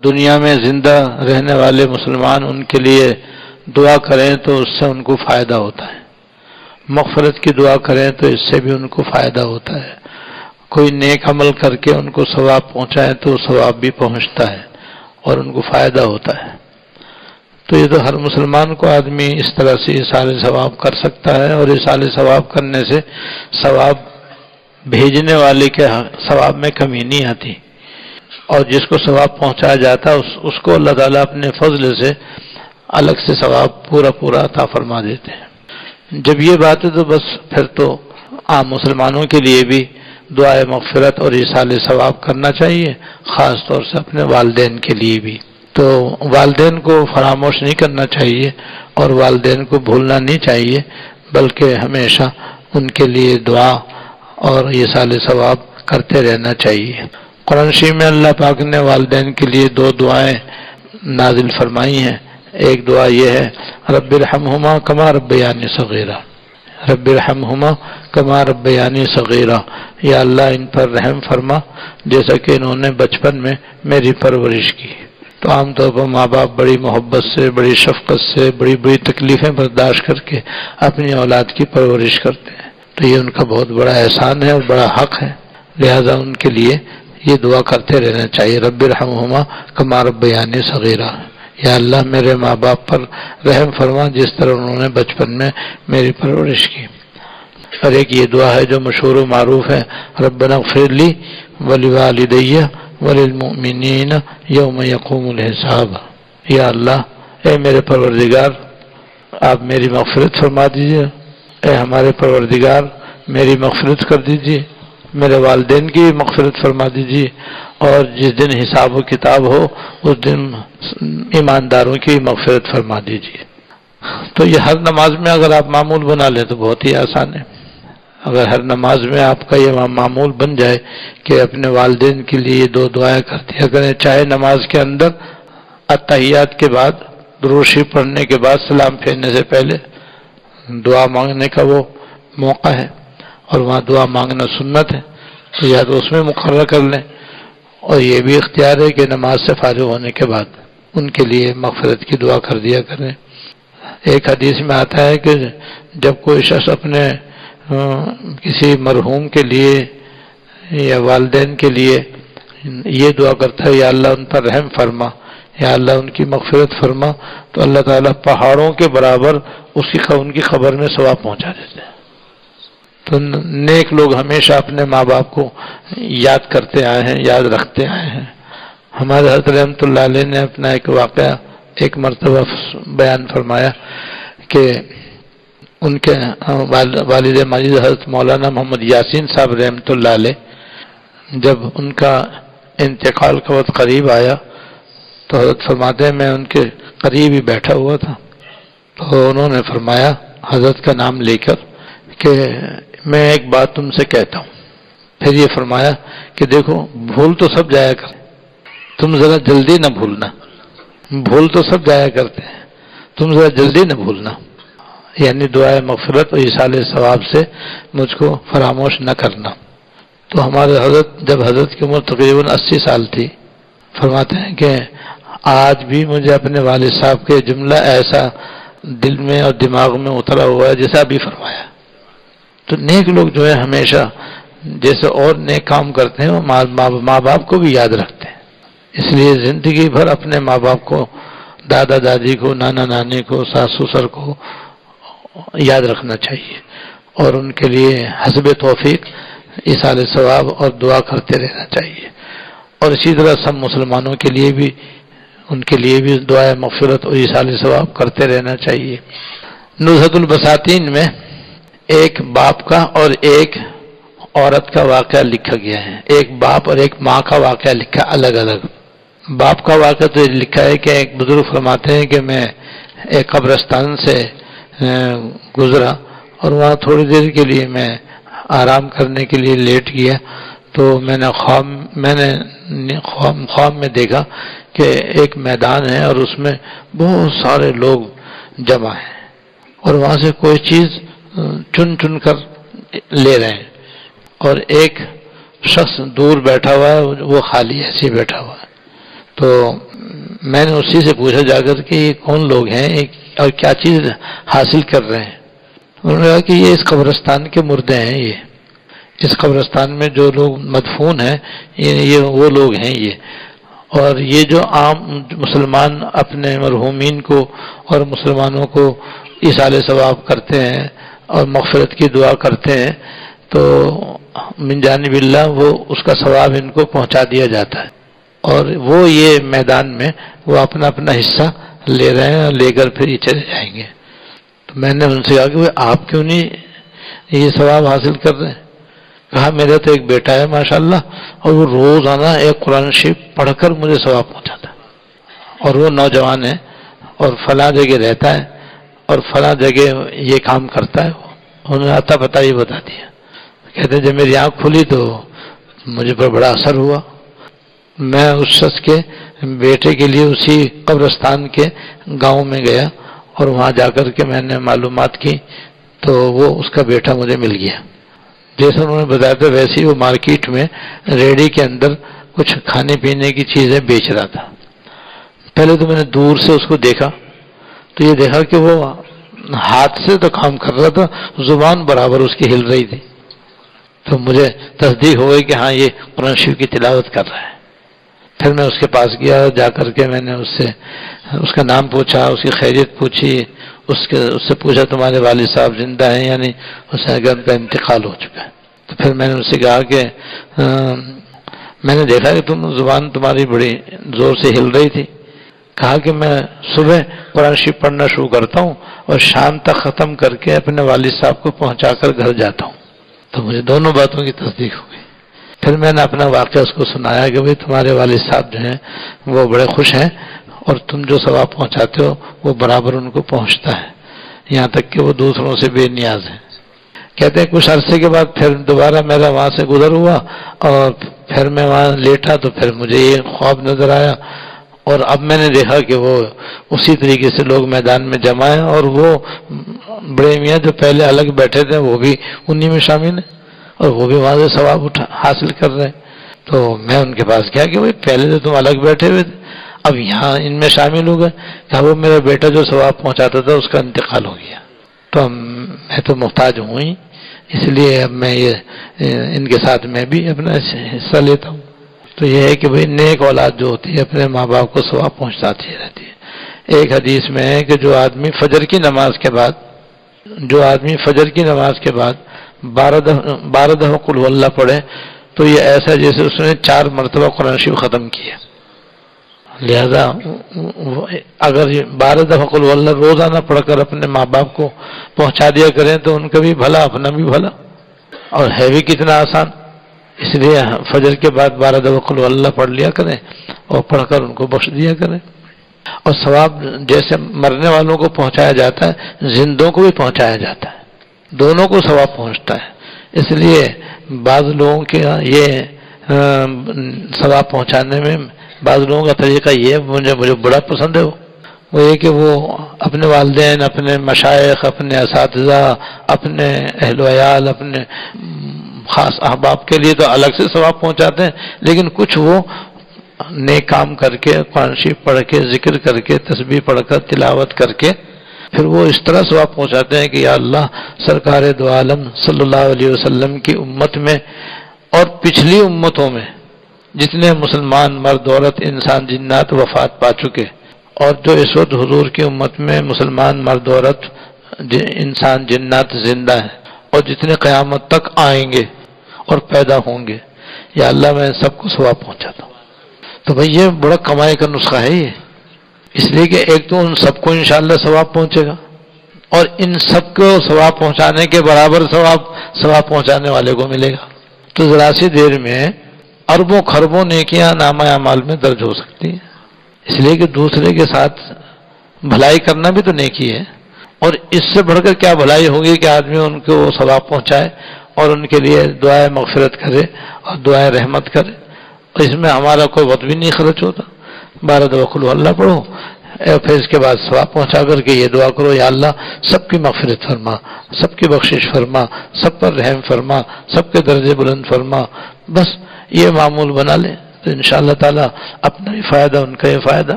دنیا میں زندہ رہنے والے مسلمان ان کے لیے دعا کریں تو اس سے ان کو فائدہ ہوتا ہے، مغفرت کی دعا کریں تو اس سے بھی ان کو فائدہ ہوتا ہے، کوئی نیک عمل کر کے ان کو ثواب پہنچائے تو ثواب بھی پہنچتا ہے اور ان کو فائدہ ہوتا ہے۔ تو یہ تو ہر مسلمان کو آدمی اس طرح سے ایصال ثواب کر سکتا ہے، اور ایصال ثواب کرنے سے ثواب بھیجنے والے کے ثواب میں کمی نہیں آتی، اور جس کو ثواب پہنچایا جاتا ہے اس کو اللہ تعالیٰ اپنے فضل سے الگ سے ثواب پورا عطا فرما دیتے ہیں۔ جب یہ بات ہے تو بس پھر تو عام مسلمانوں کے لیے بھی دعائے مغفرت اور ایصال ثواب کرنا چاہیے، خاص طور سے اپنے والدین کے لیے بھی۔ تو والدین کو فراموش نہیں کرنا چاہیے اور والدین کو بھولنا نہیں چاہیے، بلکہ ہمیشہ ان کے لیے دعا اور ایصال ثواب کرتے رہنا چاہیے۔ قرآن شریف میں اللہ پاک نے والدین کے لیے دو دعائیں نازل فرمائی ہیں۔ ایک دعا یہ ہے رب ارحمہما کما ربیانی صغیرا، رب ارحمہما کما ربیانی صغیرا، یا اللہ ان پر رحم فرما جیسا کہ انہوں نے بچپن میں میری پرورش کی۔ تو عام طور پر ماں باپ بڑی محبت سے، بڑی شفقت سے، بڑی بڑی تکلیفیں برداشت کر کے اپنی اولاد کی پرورش کرتے ہیں، تو یہ ان کا بہت بڑا احسان ہے اور بڑا حق ہے، لہذا ان کے لیے یہ دعا کرتے رہنا چاہیے رب ارحمہما کما ربیانی صغیرا، یا اللہ میرے ماں باپ پر رحم فرما جس طرح انہوں نے بچپن میں میری پرورش کی۔ اور ایک یہ دعا ہے جو مشہور و معروف ہے ربنا اغفر لی ولوالدی وللمؤمنین یوم یقوم الحساب، یا اللہ اے میرے پروردگار آپ میری مغفرت فرما دیجیے، اے ہمارے پروردگار میری مغفرت کر دیجیے، میرے والدین کی مغفرت فرما دیجیے، اور جس دن حساب و کتاب ہو اس دن ایمانداروں کی مغفرت فرما دیجیے۔ تو یہ ہر نماز میں اگر آپ معمول بنا لیں تو بہت ہی آسان ہے۔ اگر ہر نماز میں آپ کا یہ معمول بن جائے کہ اپنے والدین کے لیے یہ دو دعائیں کرتے کریں، چاہے نماز کے اندر اتحیات کے بعد، درود شریف پڑھنے کے بعد، سلام پھیرنے سے پہلے دعا مانگنے کا وہ موقع ہے، اور وہاں دعا مانگنا سنت ہے، تو یا تو اس میں مقرر کر لیں، اور یہ بھی اختیار ہے کہ نماز سے فارغ ہونے کے بعد ان کے لیے مغفرت کی دعا کر دیا کریں۔ ایک حدیث میں آتا ہے کہ جب کوئی شخص اپنے کسی مرحوم کے لیے یا والدین کے لیے یہ دعا کرتا ہے یا اللہ ان پر رحم فرما، یا اللہ ان کی مغفرت فرما، تو اللہ تعالیٰ پہاڑوں کے برابر ان کی قبر میں ثواب پہنچا دیتے ہیں۔ تو نیک لوگ ہمیشہ اپنے ماں باپ کو یاد کرتے آئے ہیں، یاد رکھتے آئے ہیں۔ ہمارے حضرت رحمۃ اللہ علیہ نے اپنا ایک واقعہ ایک مرتبہ بیان فرمایا کہ ان کے والد ماجد حضرت مولانا محمد یاسین صاحب رحمۃ اللہ علیہ، جب ان کا انتقال کا وقت قریب آیا تو حضرت فرماتے ہیں میں ان کے قریب ہی بیٹھا ہوا تھا، تو انہوں نے فرمایا حضرت کا نام لے کر کہ میں ایک بات تم سے کہتا ہوں، پھر یہ فرمایا کہ دیکھو بھول تو سب جایا کر، تم ذرا جلدی نہ بھولنا، بھول تو سب جایا کرتے ہیں، تم ذرا جلدی نہ بھولنا، یعنی دعائے مغفرت اور ایصال ثواب سے مجھ کو فراموش نہ کرنا۔ تو ہمارے حضرت جب حضرت کی عمر تقریباً 80 سال تھی، فرماتے ہیں کہ آج بھی مجھے اپنے والد صاحب کے جملہ ایسا دل میں اور دماغ میں اترا ہوا ہے جیسا بھی فرمایا۔ تو نیک لوگ جو ہے ہمیشہ جیسے اور نیک کام کرتے ہیں وہ ماں باپ کو بھی یاد رکھتے ہیں، اس لیے زندگی بھر اپنے ماں باپ کو، دادا دادی کو، نانا نانی کو، ساس سسر کو یاد رکھنا چاہیے، اور ان کے لیے حسب توفیق ایصال ثواب اور دعا کرتے رہنا چاہیے، اور اسی طرح سب مسلمانوں کے لیے بھی ان کے لیے بھی دعائے مغفرت اور ایصال ثواب کرتے رہنا چاہیے۔ نزہۃ البساطین میں ایک باپ کا اور ایک عورت کا واقعہ لکھا گیا ہے، ایک باپ اور ایک ماں کا واقعہ لکھا الگ الگ۔ باپ کا واقعہ تو یہ لکھا ہے کہ ایک بزرگ فرماتے ہیں کہ میں ایک قبرستان سے گزرا اور وہاں تھوڑی دیر کے لیے میں آرام کرنے کے لیے لیٹ گیا، تو میں نے خواب میں دیکھا کہ ایک میدان ہے اور اس میں بہت سارے لوگ جمع ہیں، اور وہاں سے کوئی چیز چن کر لے رہے ہیں، اور ایک شخص دور بیٹھا ہوا ہے وہ خالی ایسے بیٹھا ہوا ہے۔ تو میں نے اسی سے پوچھا جا کر کہ یہ کون لوگ ہیں اور کیا چیز حاصل کر رہے ہیں؟ انہوں نے کہا کہ یہ اس قبرستان کے مردے ہیں، یہ اس قبرستان میں جو لوگ مدفون ہیں یہ وہ لوگ ہیں یہ، اور یہ جو عام مسلمان اپنے مرحومین کو اور مسلمانوں کو ایصال ثواب کرتے ہیں اور مغفرت کی دعا کرتے ہیں تو من جانب اللہ وہ اس کا ثواب ان کو پہنچا دیا جاتا ہے، اور وہ یہ میدان میں وہ اپنا اپنا حصہ لے رہے ہیں اور لے کر پھر یہ چلے جائیں گے۔ تو میں نے ان سے کہا کہ وہ آپ کیوں نہیں یہ ثواب حاصل کر رہے ہیں؟ کہا میرا تو ایک بیٹا ہے ماشاءاللہ، اور وہ روزانہ ایک قرآن شریف پڑھ کر مجھے ثواب پہنچاتا ہے، اور وہ نوجوان ہے اور فلاں جگہ رہتا ہے اور فلاں جگہ یہ کام کرتا ہے۔ انہوں نے آتا پتہ ہی بتا دیا۔ کہتے ہیں جب میری آنکھ کھلی تو مجھے پر بڑا اثر ہوا، میں اس شخص کے بیٹے کے لیے اسی قبرستان کے گاؤں میں گیا اور وہاں جا کر کے میں نے معلومات کی تو وہ اس کا بیٹا مجھے مل گیا۔ جیسے انہوں نے بتایا تھا ویسے ہی وہ مارکیٹ میں ریڑھی کے اندر کچھ کھانے پینے کی چیزیں بیچ رہا تھا۔ پہلے تو میں نے دور سے اس کو دیکھا تو یہ دیکھا کہ وہ ہاتھ سے تو کام کر رہا تھا، زبان برابر اس کی ہل رہی تھی، تو مجھے تصدیق ہو گئی کہ ہاں یہ قرآن شریف کی تلاوت کر رہا ہے۔ پھر میں اس کے پاس گیا، جا کر کے میں نے اس کا نام پوچھا، اس کی خیریت پوچھی، اس سے پوچھا تمہارے والد صاحب زندہ ہیں یعنی اس نے اگر ان کا انتقال ہو چکا ہے۔ تو پھر میں نے اس سے کہا کہ میں نے دیکھا کہ زبان تمہاری بڑی زور سے ہل رہی تھی۔ کہا کہ میں صبح قرآن شریف پڑھنا شروع کرتا ہوں اور شام تک ختم کر کے اپنے والد صاحب کو پہنچا کر گھر جاتا ہوں۔ تو مجھے دونوں باتوں کی تصدیق ہو گئی۔ پھر میں نے اپنا واقعہ اس کو سنایا کہ بھئی تمہارے والد صاحب جو ہیں وہ بڑے خوش ہیں اور تم جو ثواب پہنچاتے ہو وہ برابر ان کو پہنچتا ہے، یہاں تک کہ وہ دوسروں سے بے نیاز ہیں۔ کہتے ہیں کچھ عرصے کے بعد پھر دوبارہ میرا وہاں سے گزر ہوا اور پھر میں وہاں لیٹا تو پھر مجھے یہ خواب نظر آیا، اور اب میں نے دیکھا کہ وہ اسی طریقے سے لوگ میدان میں جمع ہیں اور وہ بڑے میاں جو پہلے الگ بیٹھے تھے وہ بھی انہی میں شامل ہیں اور وہ بھی وہاں سے ثواب حاصل کر رہے ہیں۔ تو میں ان کے پاس گیا کہ پہلے تو تم الگ بیٹھے ہوئے تھے، اب یہاں ان میں شامل ہو گئے۔ کہ وہ میرا بیٹا جو ثواب پہنچاتا تھا اس کا انتقال ہو گیا، تو میں تو محتاج ہوں ہی، اس لیے اب میں یہ ان کے ساتھ میں بھی اپنا حصہ لیتا ہوں۔ تو یہ ہے کہ بھئی نیک اولاد جو ہوتی ہے اپنے ماں باپ کو ثواب پہنچاتی رہتی ہے۔ ایک حدیث میں ہے کہ جو آدمی فجر کی نماز کے بعد 12 دفعہ قل اللہ پڑھے تو یہ ایسا جیسے اس نے 4 مرتبہ قرآن شریف ختم کیا۔ لہذا اگر 12 دفعہ قل اللہ روزانہ پڑھ کر اپنے ماں باپ کو پہنچا دیا کریں تو ان کا بھی بھلا اپنا بھی بھلا، اور ہے بھی کتنا آسان۔ اس لیے فجر کے بعد 12 دفعہ قل اللہ پڑھ لیا کریں اور پڑھ کر ان کو بخش دیا کریں، اور ثواب جیسے مرنے والوں کو پہنچایا جاتا ہے زندوں کو بھی پہنچایا جاتا ہے، دونوں کو ثواب پہنچتا ہے۔ اس لیے بعض لوگوں کے یہ ثواب پہنچانے میں بعض لوگوں کا طریقہ یہ مجھے بڑا پسند ہے، وہ یہ کہ وہ اپنے والدین، اپنے مشائخ، اپنے اساتذہ، اپنے اہل و عیال، اپنے خاص احباب کے لیے تو الگ سے ثواب پہنچاتے ہیں، لیکن کچھ وہ نیک کام کر کے قرآن شریف پڑھ کے ذکر کر کے تسبیح پڑھ کر تلاوت کر کے پھر وہ اس طرح ثواب پہنچاتے ہیں کہ یا اللہ سرکار دو عالم صلی اللہ علیہ وسلم کی امت میں اور پچھلی امتوں میں جتنے مسلمان مرد عورت انسان جنات وفات پا چکے، اور جو اس وقت حضور کی امت میں مسلمان مرد عورت انسان جنات زندہ ہیں اور جتنے قیامت تک آئیں گے اور پیدا ہوں گے، یا اللہ میں سب کو ثواب پہنچاتا ہوں۔ تو بھئی یہ بڑا کمائی کا نسخہ ہے یہ، اس لیے کہ ایک تو ان سب کو انشاءاللہ ثواب پہنچے گا، اور ان سب کو ثواب پہنچانے کے برابر ثواب پہنچانے والے کو ملے گا۔ تو ذرا سی دیر میں اربوں خربوں نیکیاں نامہ اعمال میں درج ہو سکتی ہیں، اس لیے کہ دوسرے کے ساتھ بھلائی کرنا بھی تو نیکی ہے، اور اس سے بڑھ کر کیا بھلائی ہوگی کہ آدمی ان کو ثواب پہنچائے اور ان کے لیے دعائے مغفرت کرے اور دعائے رحمت کرے، اور اس میں ہمارا کوئی وقت بھی نہیں خرچ ہوتا۔ 12 دفعہ قل اللہ پڑھو، پھر اس کے بعد ثواب پہنچا کر کے یہ دعا کرو یا اللہ سب کی مغفرت فرما، سب کی بخشش فرما، سب پر رحم فرما، سب کے درجے بلند فرما، بس یہ معمول بنا لیں تو انشاءاللہ تعالی اپنا بھی فائدہ ان کا بھی فائدہ۔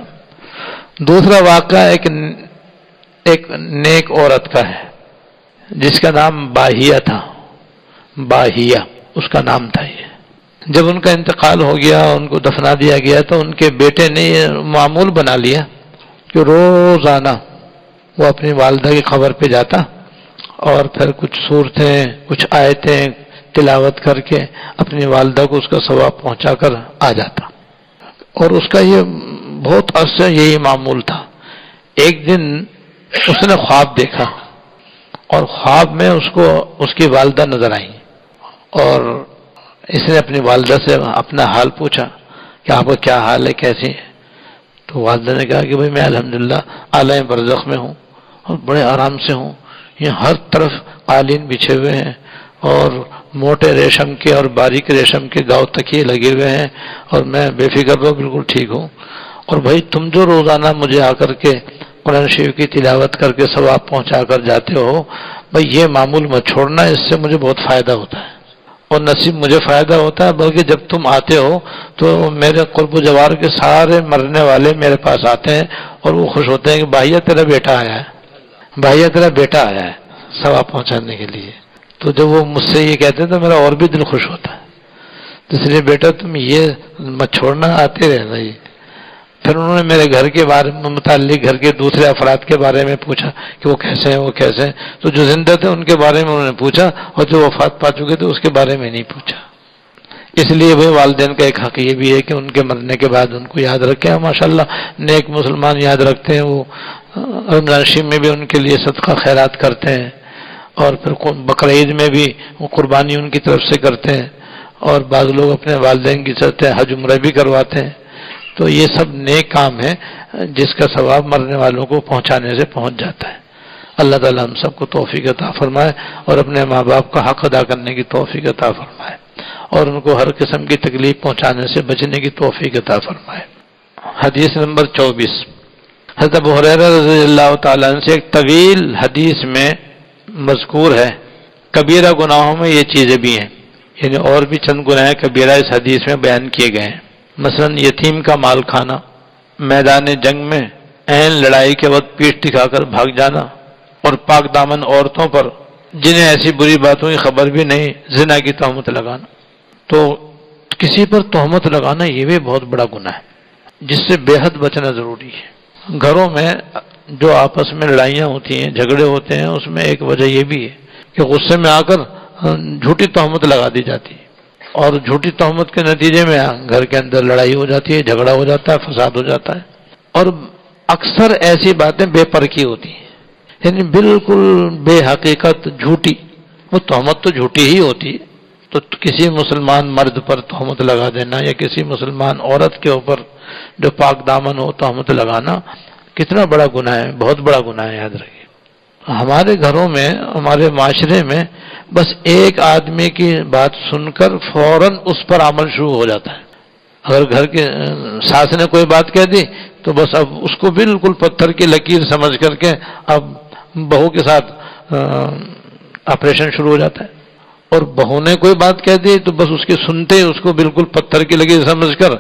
دوسرا واقعہ ایک نیک عورت کا ہے جس کا نام باہیہ تھا، باہیہ اس کا نام تھا۔ یہ جب ان کا انتقال ہو گیا، ان کو دفنا دیا گیا، تو ان کے بیٹے نے یہ معمول بنا لیا کہ روزانہ وہ اپنی والدہ کی خبر پہ جاتا اور پھر کچھ صورتیں، کچھ آیتیں تلاوت کر کے اپنی والدہ کو اس کا ثواب پہنچا کر آ جاتا، اور اس کا یہ بہت عرصہ یہی معمول تھا۔ ایک دن اس نے خواب دیکھا اور خواب میں اس کو اس کی والدہ نظر آئی، اور اس نے اپنی والدہ سے اپنا حال پوچھا کہ آپ کا کیا حال ہے، کیسی ہے؟ تو والدہ نے کہا کہ بھئی میں الحمدللہ عالم برزخ میں ہوں اور بڑے آرام سے ہوں، یہ ہر طرف قالین بچھے ہوئے ہیں اور موٹے ریشم کے اور باریک ریشم کے گاؤ تکیے لگے ہوئے ہیں، اور میں بے فکر ہوں، بالکل ٹھیک ہوں۔ اور بھائی تم جو روزانہ مجھے آ کر کے قرآن شریف کی تلاوت کر کے ثواب پہنچا کر جاتے ہو، بھائی یہ معمول مت چھوڑنا، اس سے مجھے بہت فائدہ ہوتا ہے، اور نصیب مجھے فائدہ ہوتا ہے، بلکہ جب تم آتے ہو تو میرے قرب و جوار کے سارے مرنے والے میرے پاس آتے ہیں اور وہ خوش ہوتے ہیں کہ بھائیا تیرا بیٹا آیا ہے، بھائیا تیرا بیٹا آیا ہے ثواب پہنچانے کے لیے۔ تو جب وہ مجھ سے یہ کہتے ہیں تو میرا اور بھی دل خوش ہوتا ہے۔ تو اس لیے بیٹا تم یہ مت چھوڑنا، آتے رہنا۔ یہ پھر انہوں نے میرے گھر کے بارے میں متعلق گھر کے دوسرے افراد کے بارے میں پوچھا کہ وہ کیسے ہیں، وہ کیسے ہیں۔ تو جو زندہ تھے ان کے بارے میں انہوں نے پوچھا، اور جو وفات پا چکے تھے اس کے بارے میں نہیں پوچھا۔ اس لیے بھائی والدین کا ایک حق یہ بھی ہے کہ ان کے مرنے کے بعد ان کو یاد رکھیں۔ ماشاءاللہ نیک مسلمان یاد رکھتے ہیں، وہ رمضان شریف میں بھی ان کے لیے صدقہ خیرات کرتے ہیں، اور پھر بقرعید میں بھی وہ قربانی ان کی طرف سے کرتے ہیں، اور بعض لوگ اپنے والدین کی طرف سے حج عمرہ بھی کرواتے ہیں۔ تو یہ سب نیک کام ہے جس کا ثواب مرنے والوں کو پہنچانے سے پہنچ جاتا ہے۔ اللہ تعالیٰ ہم سب کو توفیق عطا فرمائے اور اپنے ماں باپ کا حق ادا کرنے کی توفیق عطا فرمائے، اور ان کو ہر قسم کی تکلیف پہنچانے سے بچنے کی توفیق عطا فرمائے۔ حدیث نمبر 24، حضرت ابو ہریرہ رضی اللہ تعالیٰ عنہ سے ایک طویل حدیث میں مذکور ہے، کبیرہ گناہوں میں یہ چیزیں بھی ہیں، یعنی اور بھی چند گناہ کبیرہ اس حدیث میں بیان کیے گئے ہیں۔ مثلا یتیم کا مال کھانا، میدان جنگ میں عین لڑائی کے وقت پیٹھ دکھا کر بھاگ جانا، اور پاک دامن عورتوں پر جنہیں ایسی بری باتوں کی خبر بھی نہیں زنا کی تہمت لگانا۔ تو کسی پر تہمت لگانا یہ بھی بہت بڑا گناہ ہے جس سے بے حد بچنا ضروری ہے۔ گھروں میں جو آپس میں لڑائیاں ہوتی ہیں، جھگڑے ہوتے ہیں، اس میں ایک وجہ یہ بھی ہے کہ غصے میں آ کر جھوٹی تہمت لگا دی جاتی ہے، اور جھوٹی تہمت کے نتیجے میں گھر کے اندر لڑائی ہو جاتی ہے، جھگڑا ہو جاتا ہے، فساد ہو جاتا ہے، اور اکثر ایسی باتیں بے پرکھی ہوتی ہیں، یعنی بالکل بے حقیقت جھوٹی، وہ تہمت تو جھوٹی ہی ہوتی ہے۔ تو کسی مسلمان مرد پر تہمت لگا دینا یا کسی مسلمان عورت کے اوپر جو پاک دامن ہو تہمت لگانا کتنا بڑا گناہ ہے، بہت بڑا گناہ ہے، یاد رکھیے۔ ہمارے گھروں میں، ہمارے معاشرے میں بس ایک آدمی کی بات سن کر فوراً اس پر عمل شروع ہو جاتا ہے۔ اگر گھر کے ساس نے کوئی بات کہہ دی تو بس اب اس کو بالکل پتھر کی لکیر سمجھ کر کے اب بہو کے ساتھ آپریشن شروع ہو جاتا ہے، اور بہو نے کوئی بات کہہ دی تو بس اس کی سنتے ہی اس کو بالکل پتھر کی لکیر سمجھ کر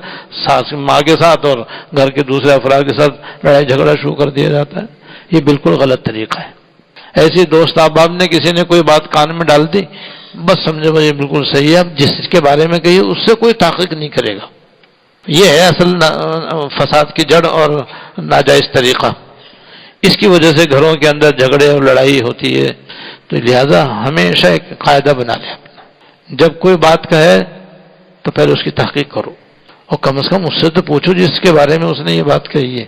ساس ماں کے ساتھ اور گھر کے دوسرے افراد کے ساتھ لڑائی جھگڑا شروع کر دیا جاتا ہے۔ یہ بالکل غلط طریقہ ہے۔ ایسی دوست احباب نے کسی نے کوئی بات کان میں ڈال دی، بس سمجھو یہ بالکل صحیح ہے، اب جس کے بارے میں کہی اس سے کوئی تحقیق نہیں کرے گا۔ یہ ہے اصل فساد کی جڑ اور ناجائز طریقہ۔ اس کی وجہ سے گھروں کے اندر جھگڑے اور لڑائی ہوتی ہے۔ تو لہذا ہمیشہ ایک قاعدہ بنا لیں اپنا، جب کوئی بات کہے تو پہلے اس کی تحقیق کرو، اور کم از کم اس سے تو پوچھو جس کے بارے میں اس نے یہ بات کہی ہے،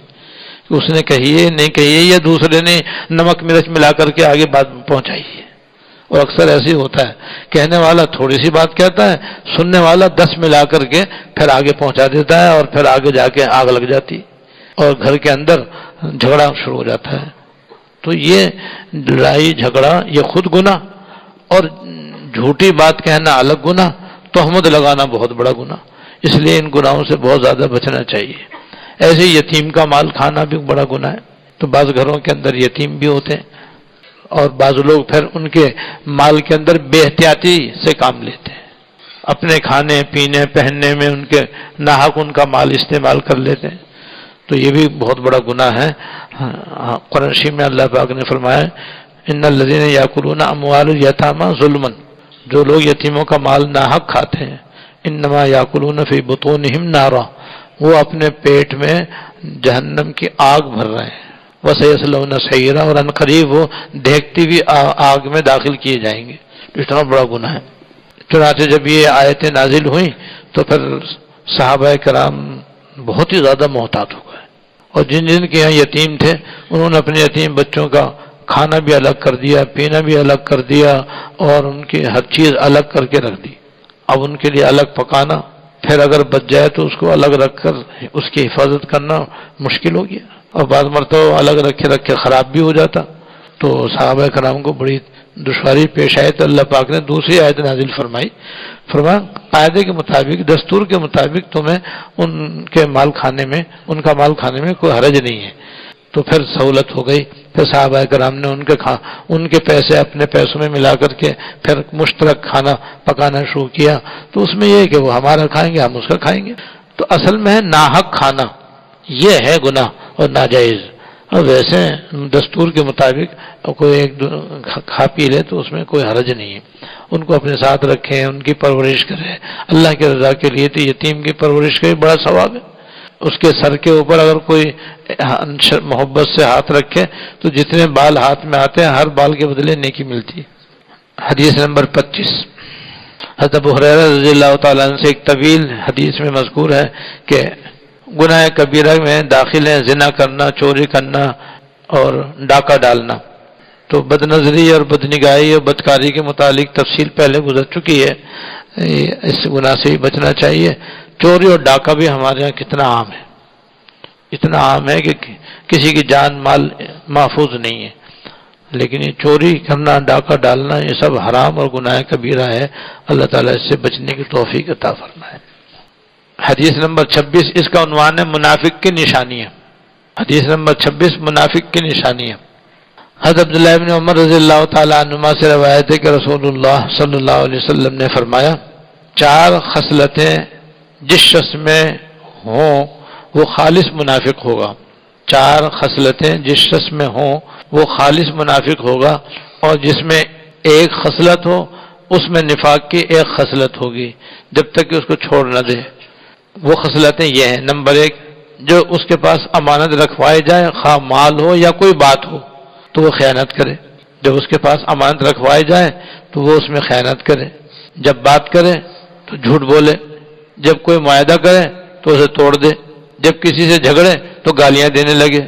کہ اس نے کہی ہے نہیں کہی ہے، یا دوسرے نے نمک مرچ ملا کر کے آگے بات پہنچائی ہے۔ اور اکثر ایسے ہوتا ہے، کہنے والا تھوڑی سی بات کہتا ہے، سننے والا 10 ملا کر کے پھر آگے پہنچا دیتا ہے، اور پھر آگے جا کے آگ لگ جاتی اور گھر کے اندر جھگڑا شروع ہو جاتا ہے۔ تو یہ لڑائی جھگڑا یہ خود گناہ، اور جھوٹی بات کہنا الگ گناہ، تہمت لگانا بہت بڑا گناہ۔ اس لیے ان گناہوں سے بہت زیادہ بچنا چاہیے۔ ایسے یتیم کا مال کھانا بھی بڑا گناہ ہے۔ تو بعض گھروں کے اندر یتیم بھی ہوتے ہیں، اور بعض لوگ پھر ان کے مال کے اندر بے احتیاطی سے کام لیتے ہیں، اپنے کھانے پینے پہننے میں ان کے ناحق ان کا مال استعمال کر لیتے ہیں۔ تو یہ بھی بہت بڑا گناہ ہے۔ قرآن شریف میں اللہ پاک نے فرمایا ان الذین یاکلون اموال الیتامی ظلما، جو لوگ یتیموں کا مال ناحق کھاتے ہیں، انما یاکلون فی بطونہم نارا، وہ اپنے پیٹ میں جہنم کی آگ بھر رہے ہیں، وسیصلون سعیرا، اور ان قریب وہ دیکھتی ہوئی آگ میں داخل کیے جائیں گے۔ اتنا بڑا گناہ ہے۔ چنانچہ جب یہ آیتیں نازل ہوئیں تو پھر صحابہ کرام بہت ہی زیادہ محتاط ہو گئے، اور جن جن کے یہاں یتیم تھے انہوں نے اپنے یتیم بچوں کا کھانا بھی الگ کر دیا، پینا بھی الگ کر دیا، اور ان کی ہر چیز الگ کر کے رکھ دی۔ اب ان کے لیے الگ پکانا، پھر اگر بچ جائے تو اس کو الگ رکھ کر اس کی حفاظت کرنا مشکل ہو گیا، اور بعض مرتبہ الگ رکھے خراب بھی ہو جاتا۔ تو صحابہ کرام کو بڑی دشواری پیش آئے، تو اللہ پاک نے دوسری آیت نازل فرمایا قاعدے کے مطابق، دستور کے مطابق تمہیں ان کا مال کھانے میں کوئی حرج نہیں ہے۔ تو پھر سہولت ہو گئی، پھر صحابہ کرام نے ان کے پیسے اپنے پیسوں میں ملا کر کے پھر مشترک کھانا پکانا شروع کیا۔ تو اس میں یہ ہے کہ وہ ہمارا کھائیں گے، ہم اس کا کھائیں گے۔ تو اصل میں ہے ناحق کھانا، یہ ہے گناہ اور ناجائز۔ اور ویسے دستور کے مطابق کوئی ایک کھا پی لے تو اس میں کوئی حرج نہیں ہے، ان کو اپنے ساتھ رکھیں، ان کی پرورش کریں، اللہ کی رضا کے لیے۔ تو یتیم کی پرورش کا بڑا ثواب ہے، اس کے سر کے اوپر اگر کوئی محبت سے ہاتھ رکھے تو جتنے بال ہاتھ میں آتے ہیں ہر بال کے بدلے نیکی ملتی ہے۔ حدیث نمبر 25، حضرت ابو ہریرہ رضی اللہ تعالیٰ عنہ سے ایک طویل حدیث میں مذکور ہے کہ گناہ کبیرہ میں داخل ہیں زنا کرنا، چوری کرنا اور ڈاکہ ڈالنا۔ تو بد نظری اور بدنگاہی اور بدکاری کے متعلق تفصیل پہلے گزر چکی ہے، اس گناہ سے ہی بچنا چاہیے۔ چوری اور ڈاکہ بھی ہمارے یہاں کتنا عام ہے، اتنا عام ہے کہ کسی کی جان مال محفوظ نہیں ہے، لیکن یہ چوری کرنا، ڈاکہ ڈالنا، یہ سب حرام اور گناہ کبیرہ ہے۔ اللہ تعالیٰ اس سے بچنے کی توفیق عطا فرمائے۔ حدیث نمبر 26، اس کا عنوان ہے منافق کی نشانیاں۔ حدیث نمبر 26، منافق کی نشانیاں۔ حضرت عبداللہ بن عمر رضی اللہ تعالیٰ عنہما سے روایت ہے کہ رسول اللہ صلی اللہ علیہ وسلم نے فرمایا 4 خصلتیں جس شخص میں ہوں وہ خالص منافق ہوگا۔ 4 خصلتیں جس شخص میں ہوں وہ خالص منافق ہوگا، اور جس میں ایک خصلت ہو اس میں نفاق کی ایک خصلت ہوگی جب تک کہ اس کو چھوڑ نہ دے۔ وہ خصلتیں یہ ہیں، نمبر 1، جو اس کے پاس امانت رکھوائی جائے، خواہ مال ہو یا کوئی بات ہو تو وہ خیانت کرے۔ جب اس کے پاس امانت رکھوائی جائے تو وہ اس میں خیانت کرے، جب بات کرے تو جھوٹ بولے، جب کوئی معاہدہ کرے تو اسے توڑ دے، جب کسی سے جھگڑے تو گالیاں دینے لگے۔